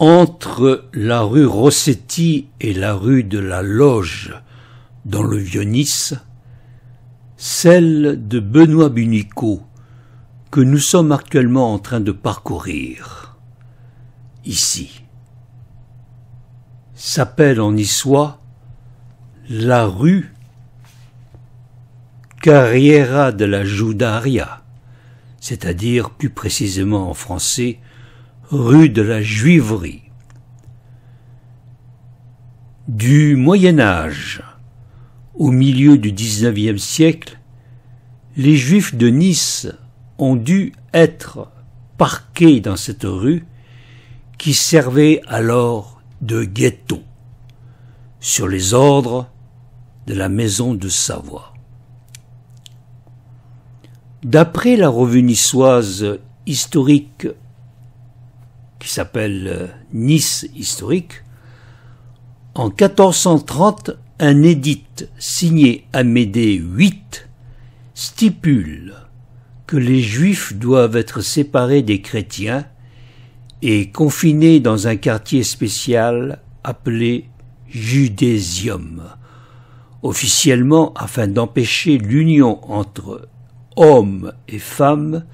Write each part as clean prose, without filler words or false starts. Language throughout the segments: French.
Entre la rue Rossetti et la rue de la Loge, dans le Vieux-Nice, celle de Benoît Bunicaud, que nous sommes actuellement en train de parcourir, ici, s'appelle en niçois la rue Carriera de la Judaria, c'est-à-dire plus précisément en français, rue de la Juiverie. Du Moyen Âge au milieu du XIXe siècle, les Juifs de Nice ont dû être parqués dans cette rue qui servait alors de ghetto, sur les ordres de la Maison de Savoie. D'après la revue niçoise historique qui s'appelle Nice historique, en 1430, un édit signé Amédée VIII stipule que les Juifs doivent être séparés des chrétiens et confinés dans un quartier spécial appelé Judésium, officiellement afin d'empêcher l'union entre hommes et femmes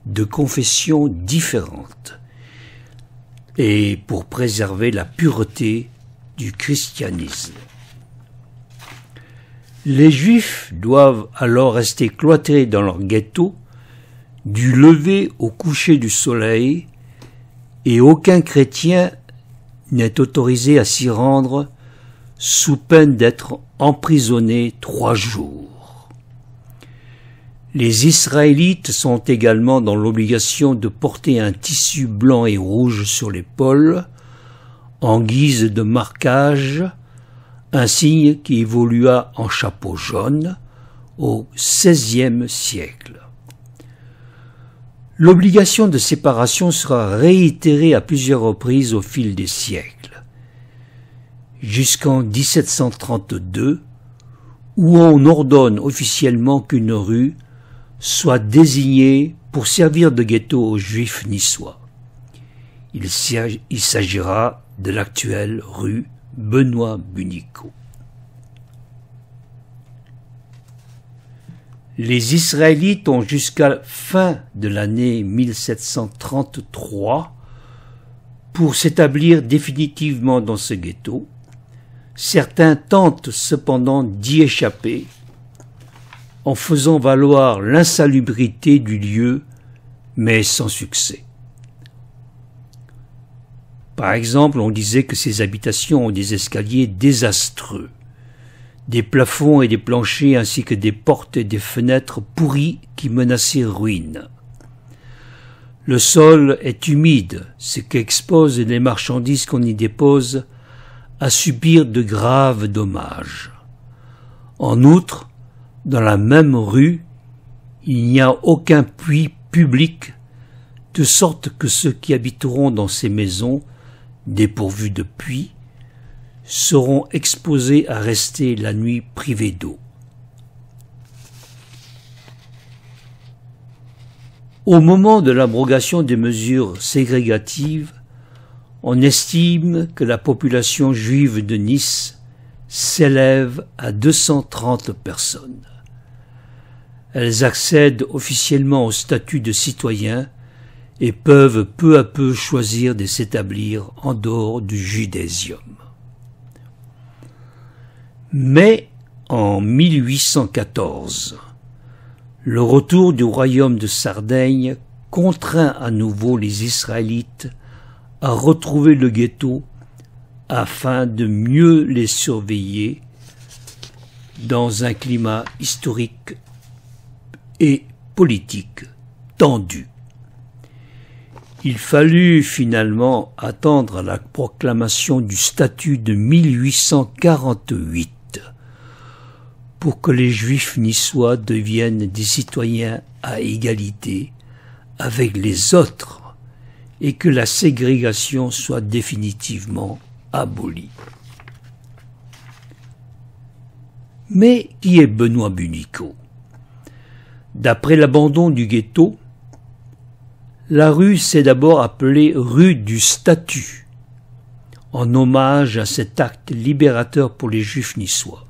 de confessions différentes et pour préserver la pureté du christianisme. Les Juifs doivent alors rester cloîtrés dans leur ghetto du lever au coucher du soleil et aucun chrétien n'est autorisé à s'y rendre sous peine d'être emprisonné 3 jours. Les Israélites sont également dans l'obligation de porter un tissu blanc et rouge sur l'épaule, en guise de marquage, un signe qui évolua en chapeau jaune au XVIe siècle. L'obligation de séparation sera réitérée à plusieurs reprises au fil des siècles, jusqu'en 1732, où on ordonne officiellement qu'une rue soit désignée pour servir de ghetto aux Juifs niçois. Il s'agira de l'actuelle rue Benoît Bunicaud. Les Israélites ont jusqu'à la fin de l'année 1733 pour s'établir définitivement dans ce ghetto. Certains tentent cependant d'y échapper en faisant valoir l'insalubrité du lieu, mais sans succès. Par exemple, on disait que ces habitations ont des escaliers désastreux, des plafonds et des planchers ainsi que des portes et des fenêtres pourries qui menaçaient ruine. Le sol est humide, ce qui expose les marchandises qu'on y dépose à subir de graves dommages. En outre, dans la même rue, il n'y a aucun puits public, de sorte que ceux qui habiteront dans ces maisons, dépourvues de puits, seront exposés à rester la nuit privés d'eau. Au moment de l'abrogation des mesures ségrégatives, on estime que la population juive de Nice s'élève à 230 personnes. Elles accèdent officiellement au statut de citoyens et peuvent peu à peu choisir de s'établir en dehors du Judésium. Mais en 1814, le retour du royaume de Sardaigne contraint à nouveau les Israélites à retrouver le ghetto afin de mieux les surveiller dans un climat historique et politique tendu. Il fallut finalement attendre la proclamation du statut de 1848 pour que les Juifs niçois deviennent des citoyens à égalité avec les autres et que la ségrégation soit définitivement abolie. Mais qui est Benoît Bunicaud? D'après l'abandon du ghetto, la rue s'est d'abord appelée rue du Statut, en hommage à cet acte libérateur pour les Juifs niçois.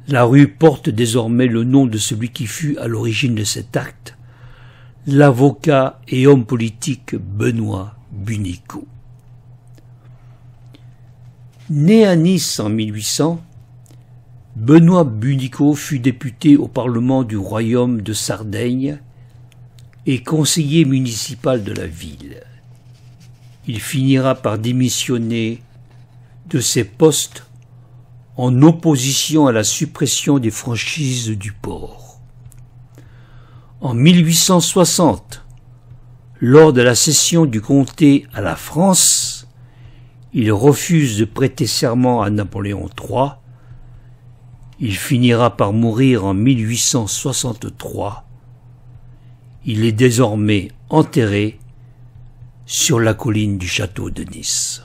La rue porte désormais le nom de celui qui fut à l'origine de cet acte, l'avocat et homme politique Benoît Bunico. Né à Nice en 1800, Benoît Bunico fut député au Parlement du Royaume de Sardaigne et conseiller municipal de la ville. Il finira par démissionner de ses postes en opposition à la suppression des franchises du port. En 1860, lors de la cession du comté à la France, il refuse de prêter serment à Napoléon III. Il finira par mourir en 1863. Il est désormais enterré sur la colline du château de Nice.